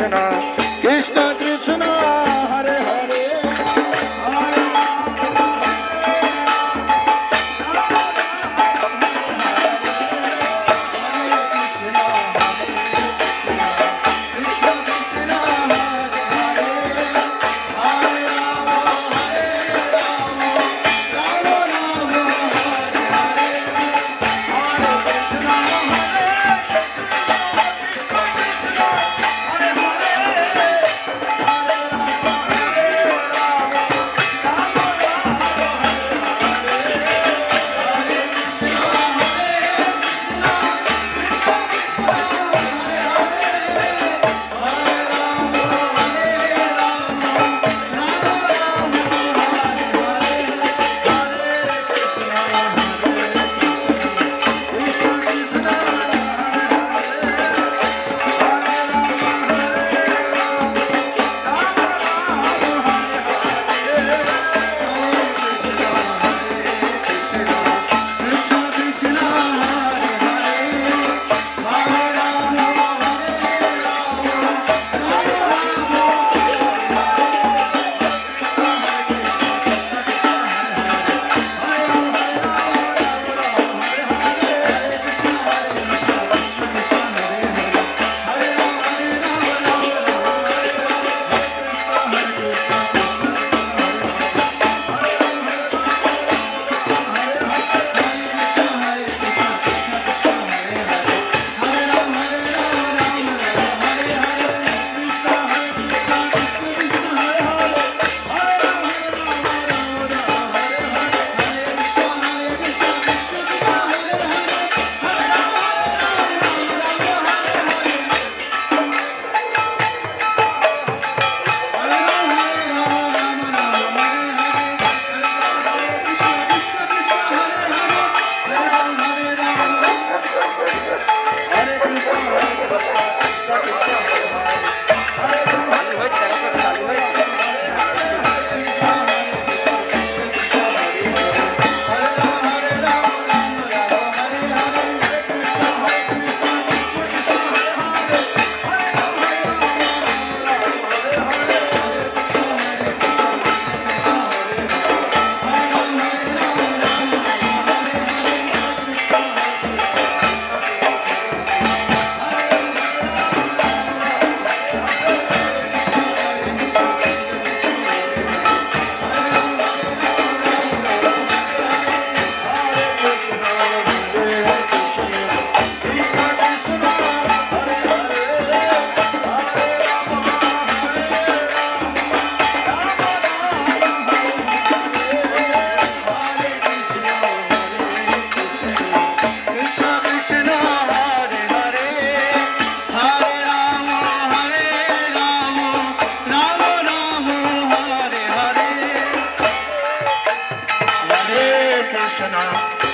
Krishna Krishna Krishna Hare Hare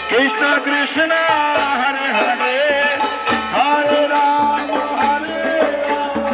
Krishna Krishna Hare Hare Hare Ram Hare Ram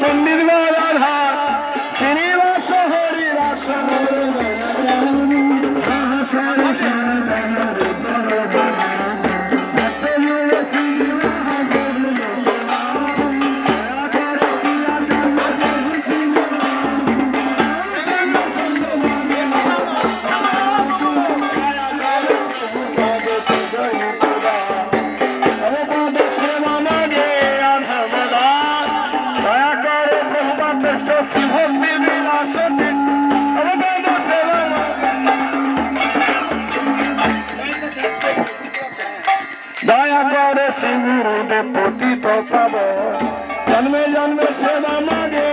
पंडित गदाधर श्रीनिवास हरि रास दया करे सिंह पतित पाव जन्मे जन्मे सेवा मांगे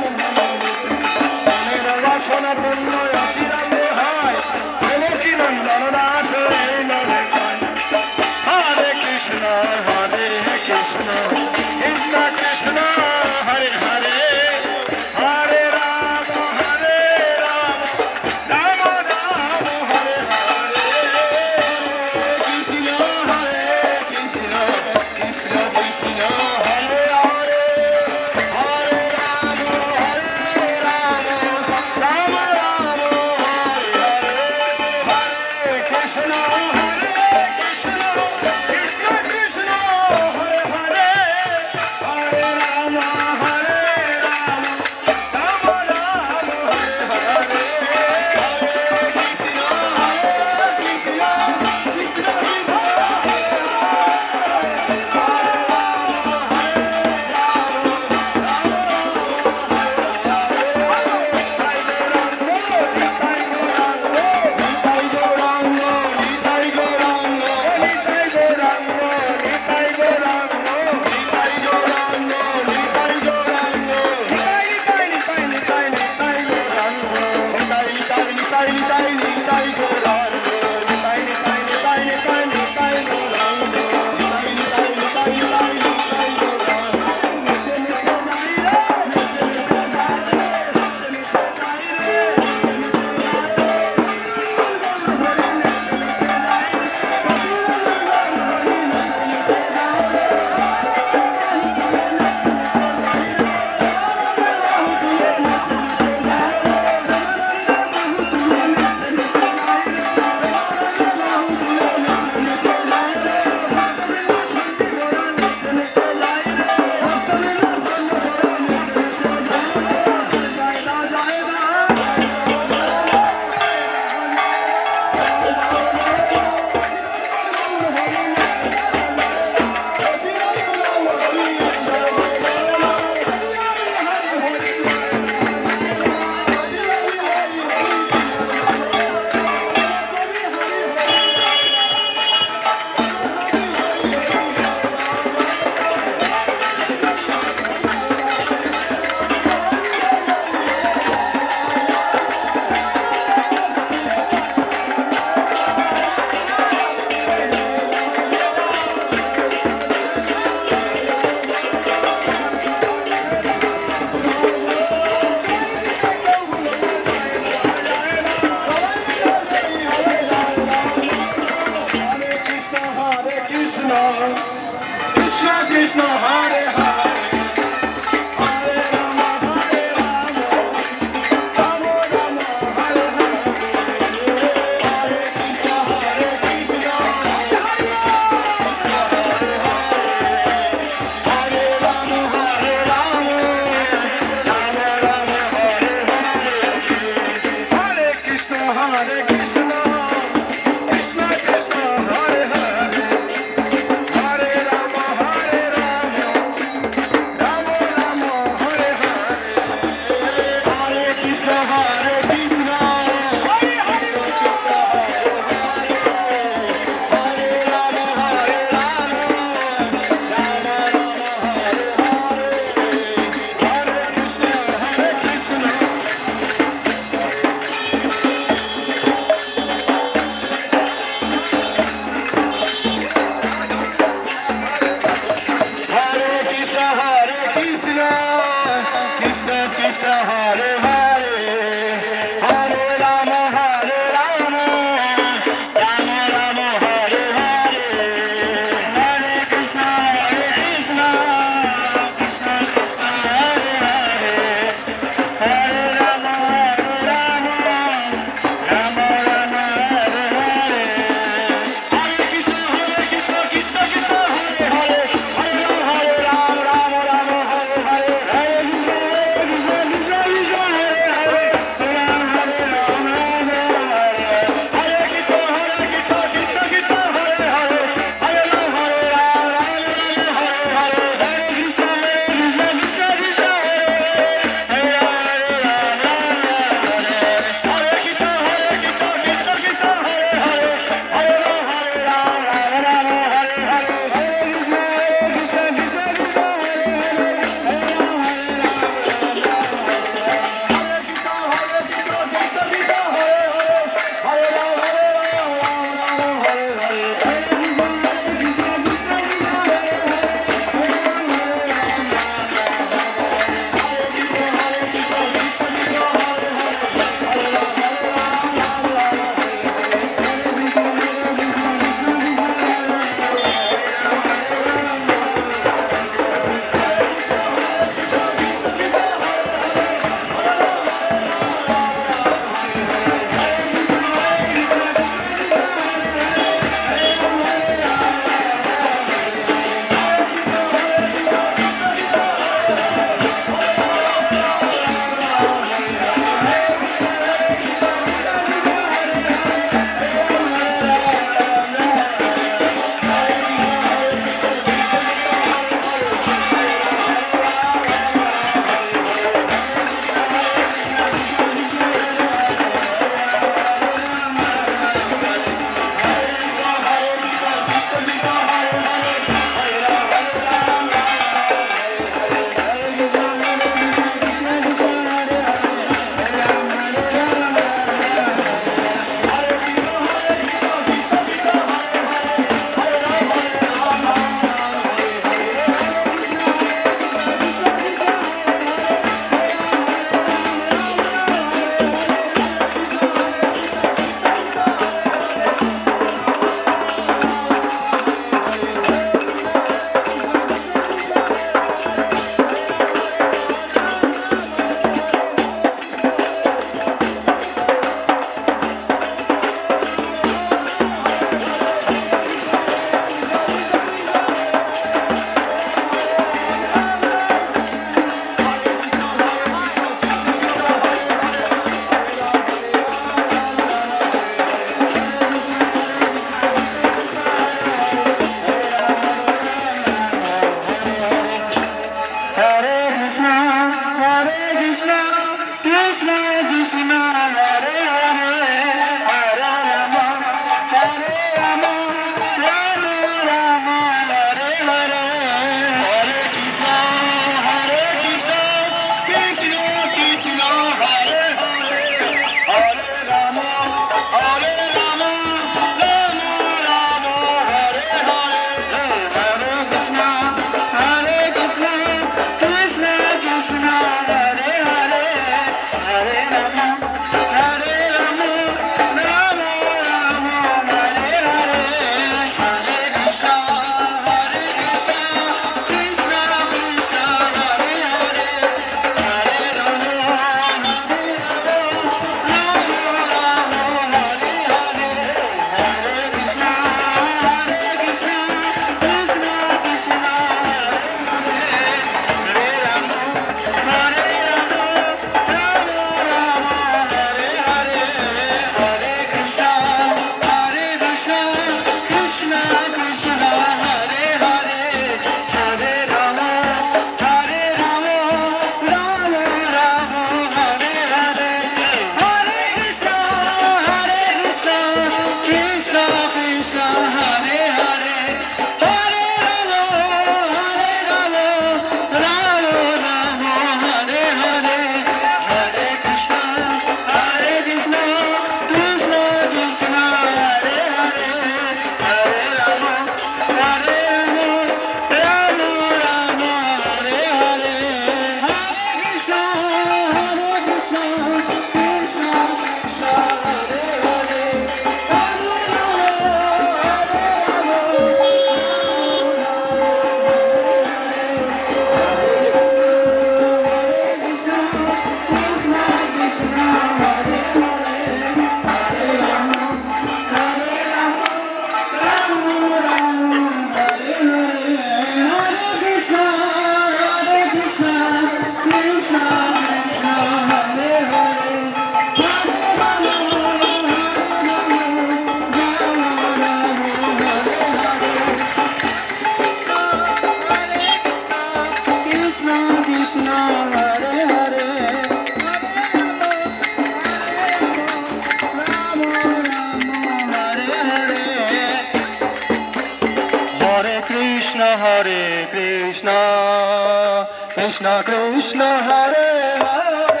Hare Krishna, Krishna Krishna Hare Hare,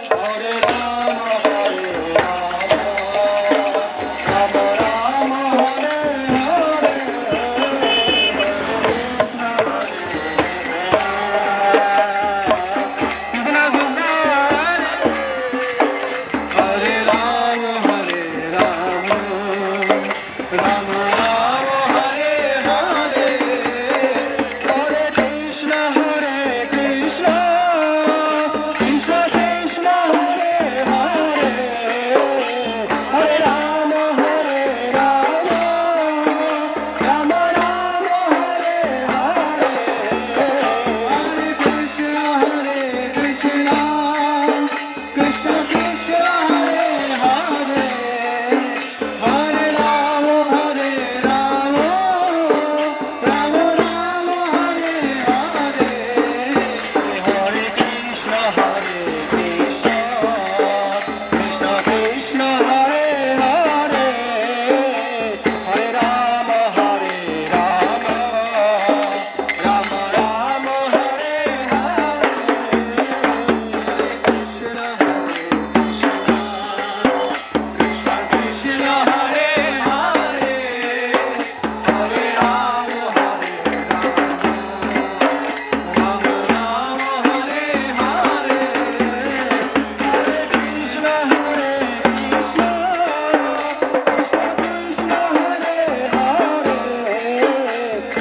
Hare Rama Hare Rama, Rama Rama Hare Hare, Krishna Krishna Hare Rama Hare Rama, Rama Rama Hare Hare, Hare Krishna Hare Krishna, Krishna Krishna Hare Hare, Hare Rama Hare Rama, Rama Rama Hare Hare, Hare Krishna Hare Krishna, Krishna Krishna Hare Hare, Hare Rama Hare Rama, Rama Rama Hare Hare, Hare Krishna Hare Krishna, Krishna Krishna Hare Hare, Hare Rama Hare Rama, Rama Rama Hare Hare, Krishna Hare Krishna, Krishna Hare Hare,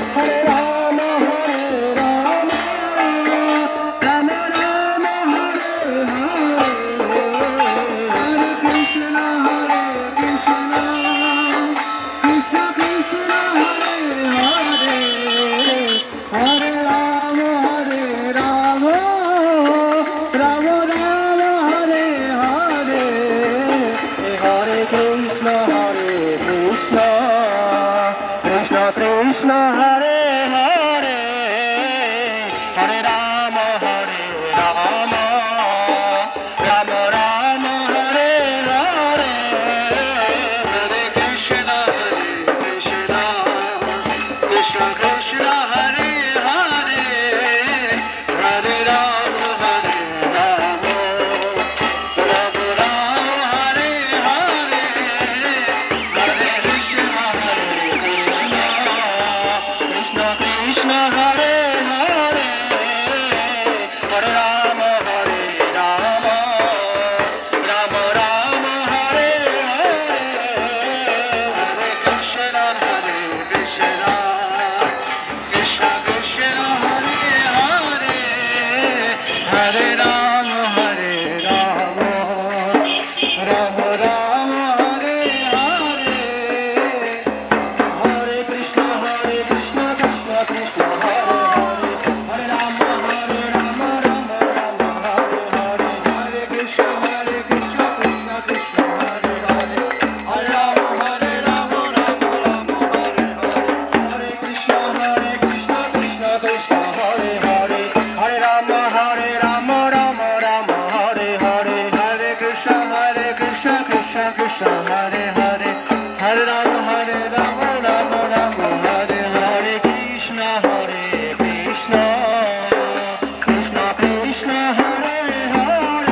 Hare Rama Hare Rama, Rama Rama Hare Hare, Hare Krishna Hare Krishna, Krishna Krishna Hare Hare, Hare Rama Hare Rama, Rama Rama Hare Hare, Hare Krishna Hare Krishna, Krishna Krishna Hare Hare, Hare Rama Hare Rama, Rama Rama Hare Hare, Hare Krishna Hare Krishna, Krishna Krishna Hare Hare, Hare Rama Hare Rama, Rama Rama Hare Hare, Hare Krishna Hare Krishna, Krishna Krishna Hare Hare, Hare Rama Hare Rama, Rama Rama Hare Hare, Hare Krishna Hare Krishna, Krishna Krishna Hare Hare, Hare Rama Hare Rama, Rama Rama Hare Hare, Hare Krishna Hare Krishna, Krishna Krishna Hare Hare, Hare Rama Hare Rama, Rama Rama Hare Hare, Hare Krishna Krishna Krishna Hare Hare, Hare Rama Hare Rama, Rama Rama Hare Hare, Hare Krishna Krishna Krishna Hare Hare, Hare Rama Hare Rama, Rama Rama Hare Hare, Hare Krishna Krishna Krishna Hare Hare, Hare Rama Hare Rama, Rama Rama Hare Hare, Hare Krishna Krishna Krishna Hare Hare, Hare Rama Hare Rama, Rama Rama Hare Hare, Krishna Krishna, Krishna Krishna Hare Hare, Hare Rama Hare Rama, Rama Rama Hare Hare, Hare Krishna Krishna, Krishna Krishna Hare Hare,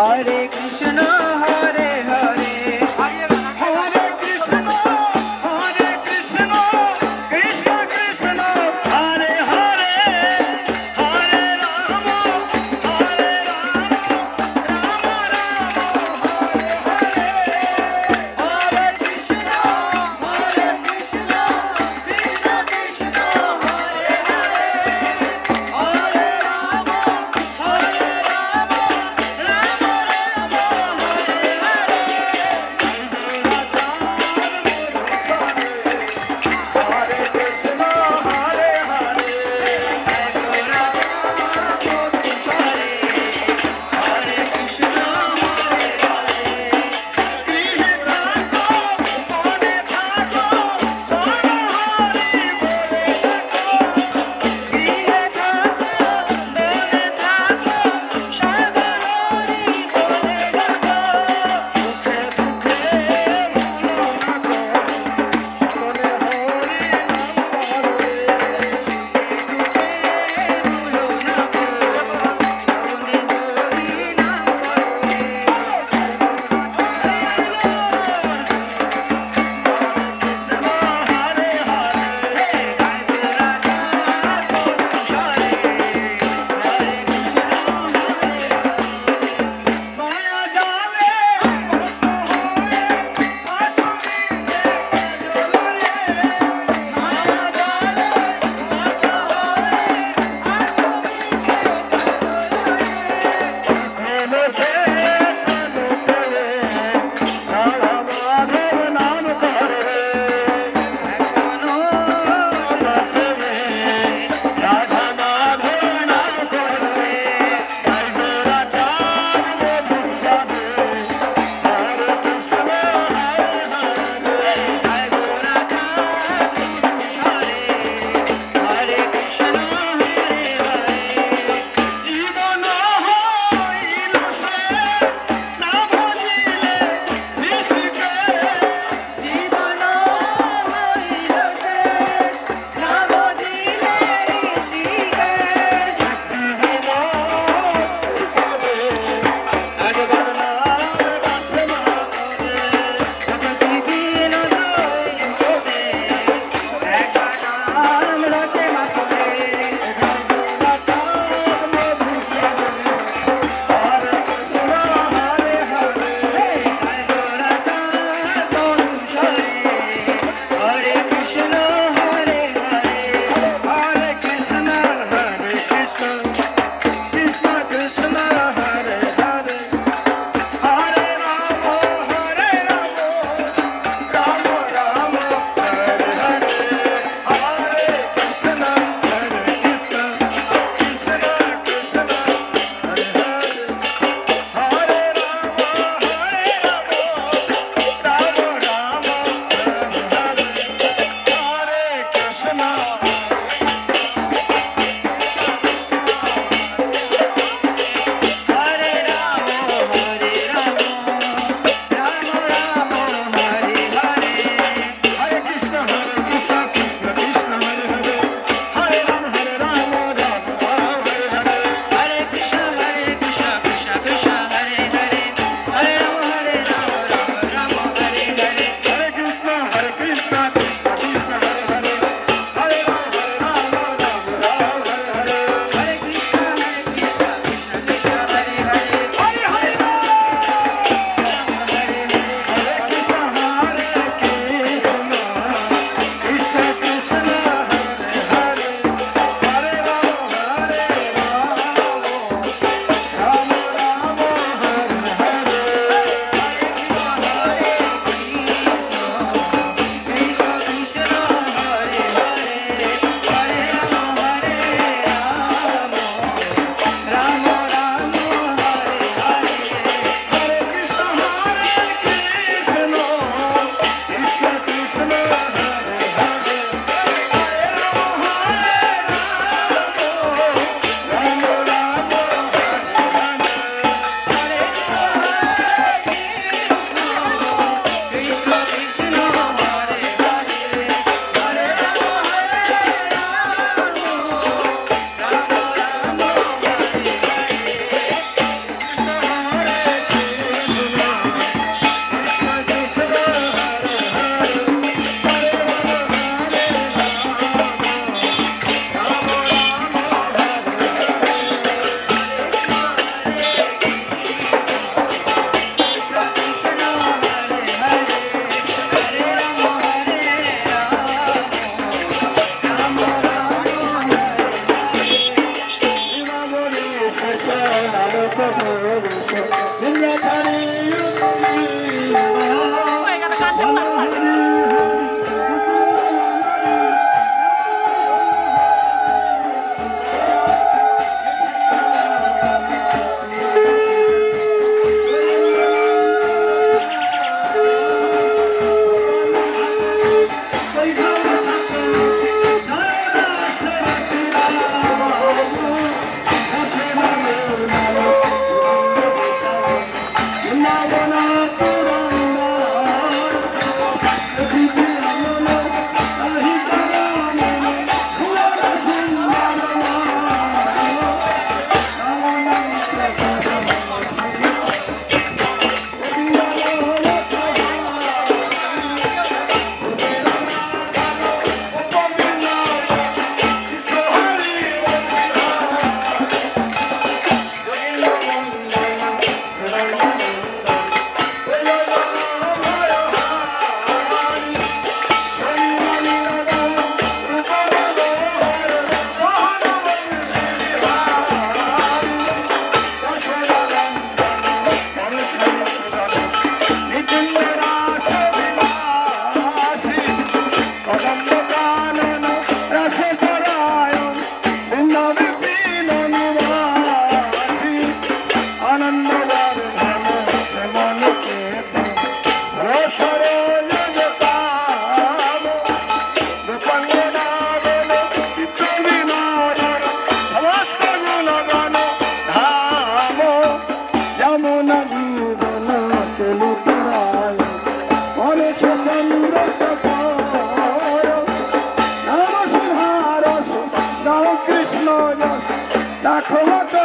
Hare Krishna, Hare Hare, Hare Krishna, Krishna Krishna, Hare Hare, Hare Rama, Hare Rama, Rama Rama, Hare Hare. Hare Krishna, Krishna Krishna, Hare Hare, Hare Rama, Rama Rama,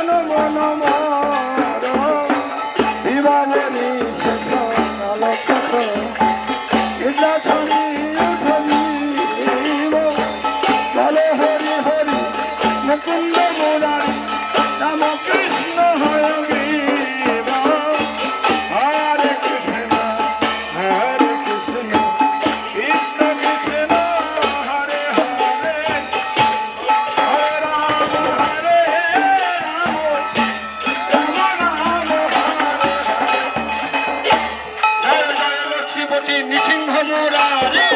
নমো নমো বিবাহনী শেষ আলোকত ইলা ছড়ি উঠলিব বলে হরি হরি মুকুন্দ মুরারি রাম কৃষ্ণ হরে give হরে কৃষ্ণ কৃষ্ণ কৃষ্ণ হরে হরে হরে রাম হরে রাম রাম রাম হরে জয় জয় লক্ষ্মীপতি নৃসিংহ মুরারি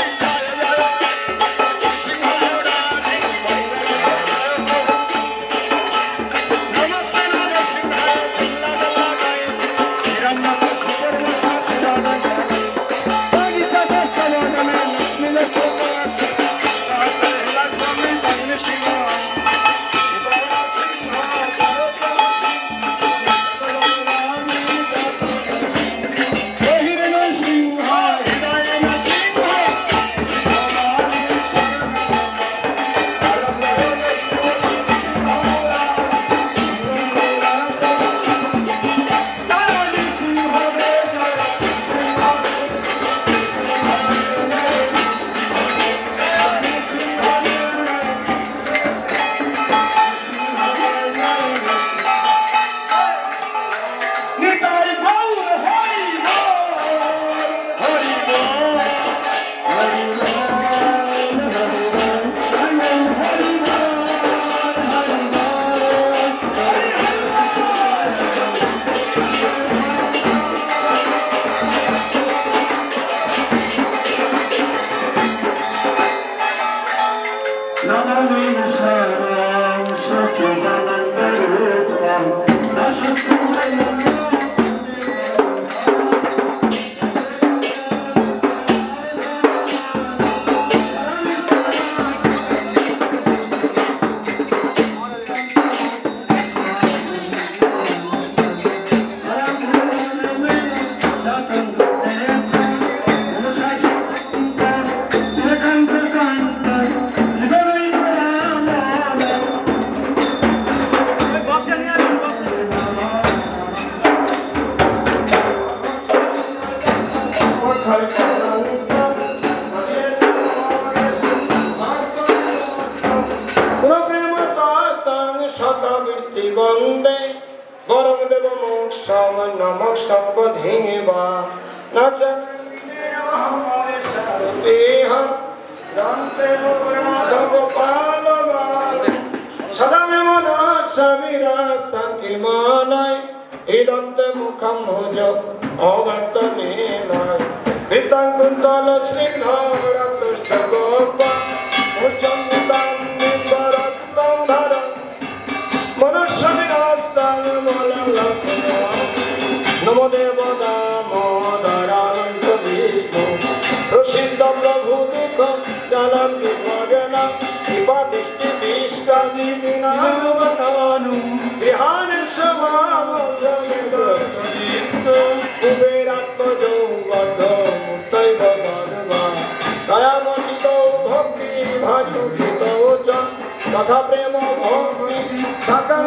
तथा प्रेम भक्ति सकल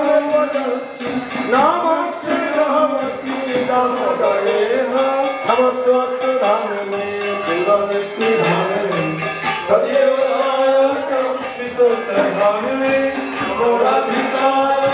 नमस्ते भगवती दामोदरे नमस्ते धामे शिवनिष्ठि धामे सदैव धामे नमो राधिकाय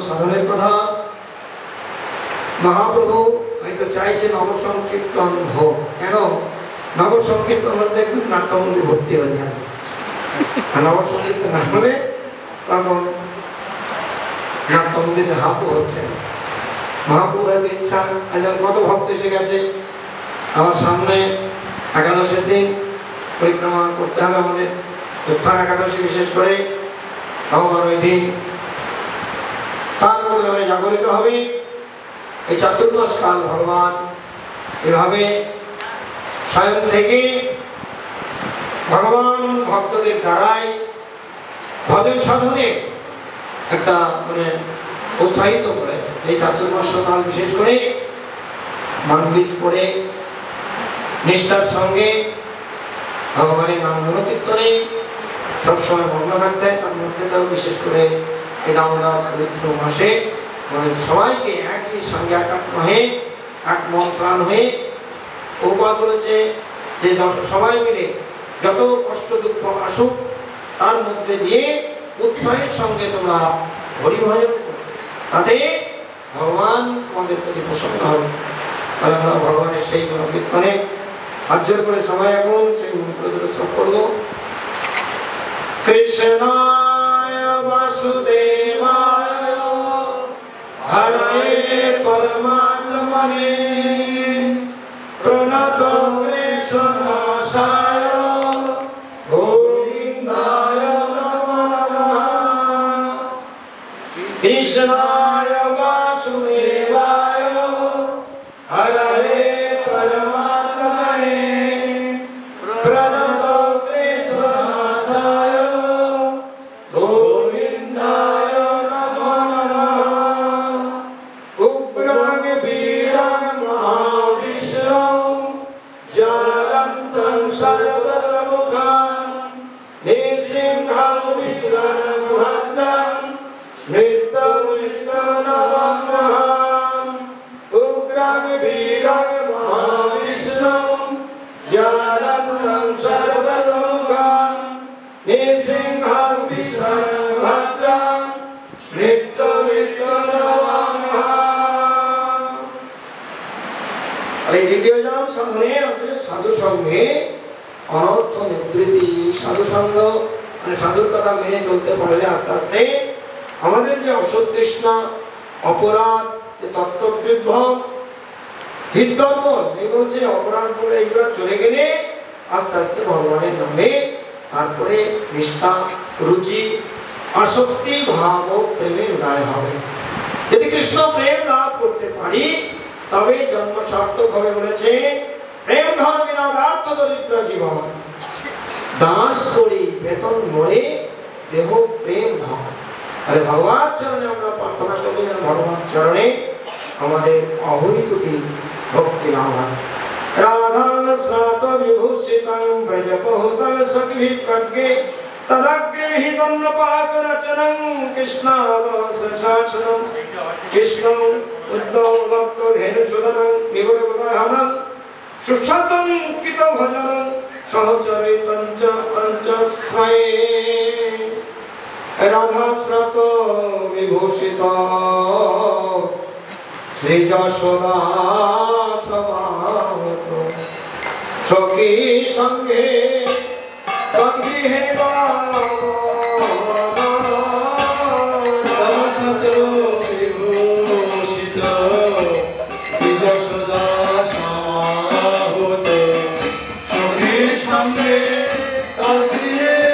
সাধনের কথা মহাপ্রভু হয়তো চাইছে নবসংকীর্তন হোক। কেন? নবসংকীর্তন হলে দেখবেন নাট্যমন্দির ভর্তি হয়ে যাবে, আর নবসংকীর্তন না হলে তখন নাট্যমন্দিরের হাঁপু হচ্ছে। মহাপ্রভুর হয়তো ইচ্ছা, কত ভক্ত এসে গেছে, আমার সামনে একাদশের দিন পরিক্রমা করতে হবে আমাদের, উত্থান একাদশী বিশেষ করে ভগবান ওই দিন তারপরে আমি জাগরিত হবে। এই চতুর্দশ কাল ভগবান এভাবে স্বয়ং থেকে ভগবান ভক্তদের দ্বারাই ভজন সাধনে একটা উৎসাহিত করে। এই চতুর্দশ কাল বিশেষ করে মানবিস করে নিষ্ঠার সঙ্গে ভগবানের নাম গুণকীর্তনে সবসময় মগ্ন থাকতেন। তার মধ্যে তাও বিশেষ করে এই দামোদর পবিত্র মাসে সবাইকে একই সঙ্গে একাত্ম হয়ে এক মন প্রাণ হয়ে উপায় বলেছে যে সবাই মিলে যত কষ্ট দুঃখ আসুক তার মধ্যে দিয়ে উৎসাহের সঙ্গে তোমরা হরিভজন করো, তাতে ভগবান তোমাদের প্রতি প্রসন্ন হবে। তাহলে আমরা ভগবানের সেই গুণকীর্তনে আজ্জর করে সবাই এখন সেই মন্ত্র সব করবো। কৃষ্ণায় বাসুদেবায় হরে পরমাত্মনে প্রণত কৃষ্ণায় গোবিন্দায় নমো নমঃ। কৃষ্ণায় বাসুদেবায় হরে পরমাত্মনে প্রণত কৃষ্ণায় গোবিন্দায় নমো নমঃ। উগ্রং বীরং মহাবিষ্ণু জ্বলন্तं সর্বতোমুখং নৃসিংহং বিষ্ণুং ভদ্রং নিত্যং নিত্যনমাম্যহং। উগ্রং বীরং মহাবিষ্ণু জ্বলন্तं সর্বতোমুখং নৃসিংহং বিষ্ণুং ভদ্রং নিত্যং নিত্যনমাম্যহং। এই দ্বিতীয় নাম সাধনে আছে সাধু সঙ্গে অনর্থ নিবৃত্তি। সাধু সঙ্গ সাধুর কথা মেনে চলতে পারলে আস্তে আস্তে আমাদের যে অসতৃষ্ণা অপরাধ তত্ত্ববিভ্রম হৃদর্পণ এই বলছে অপরাধ বলে এগুলো চলে গেলে আস্তে আস্তে ভগবানের নামে তারপরে নিষ্ঠা রুচি আসক্তি ভাব ও প্রেমের উদয় হবে। যদি কৃষ্ণ প্রেম লাভ করতে পারি তবে জন্ম সার্থক হবে। বলেছে প্রেম ধন বিনা ব্যর্থ দরিদ্র জীবন, দাস করি বেতন মরে দেহ প্রেম ধন। আরে ভগবান চরণে আমরা প্রার্থনা করবো যেন ভগবান চরণে আমাদের অবৈতুকী ভক্তি লাভ হয়। রাধা স্নাত বিভূষিতং ব্রজ বহুতল সখী প্রজ্ঞে তদগ্রহিতং পাক রচনং কৃষ্ণাদাস শাসনং कृष्णं उद्धव भक्त धेनुसुदनं विवरवदाहनं सुक्षातं कृतभजनं सहचरे पंच पंचस्मये राधास्रत विभूषित श्री यशोदा समात सखी संगे तद्गृहे विभूषित श्री यशोदा समात सखी संगे तद्गृहे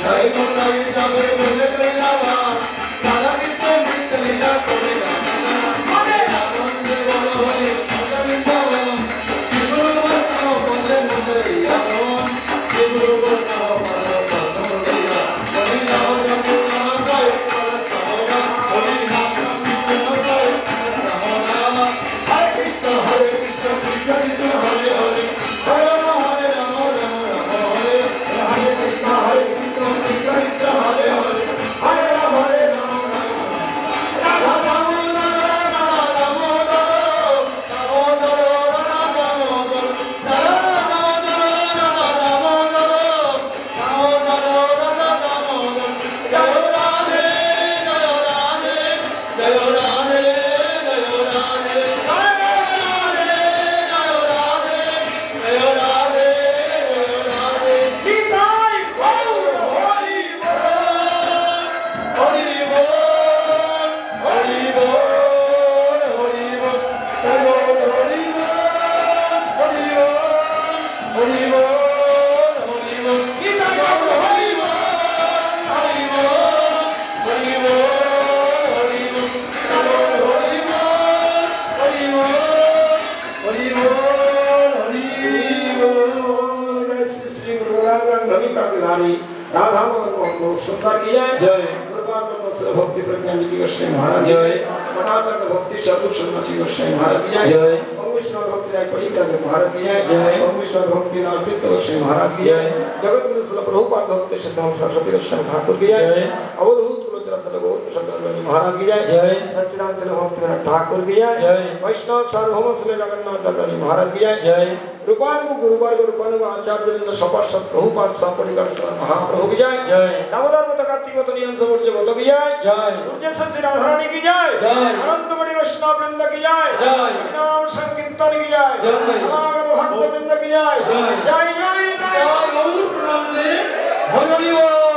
Hare सुंदर की जय कृपानंद से भक्ति प्रज्ञा जी गोस्वामी महाराज जय मठाचार्य भक्ति स्वरूप सन्यासी गोस्वामी महाराज की जय ओम विष्णु भक्ति राय परित्राज महाराज की जय ओम विष्णु भक्ति नासिक गोस्वामी महाराज की जय जगत गुरु श्री प्रभुपाद भक्ति सिद्धांत सरस्वती गोस्वामी ठाकुर की जय अवधूत कुलचरण श्री गौतम शंकर महाराज की जय सच्चिदानंद श्री भक्ति ठाकुर की जय वैष्णव सार्वभौम श्री जगन्नाथ दास महाराज की जय रूपानु गुरुवर्ग रूपानु आचार्य वृंद सपार्षद प्रभुपाद सपरिवार महाप्रभु की जय दामोदर मत कार्तिक मत नियम समूर्ज बोलो की जय ऊर्जा सच्ची राधारानी की जय अनंत बड़ी वैष्णव वृंद की जय नाम संकीर्तन की जय समागम भक्त वृंद की जय जय जय जय गौर रामदेव हरि बोल।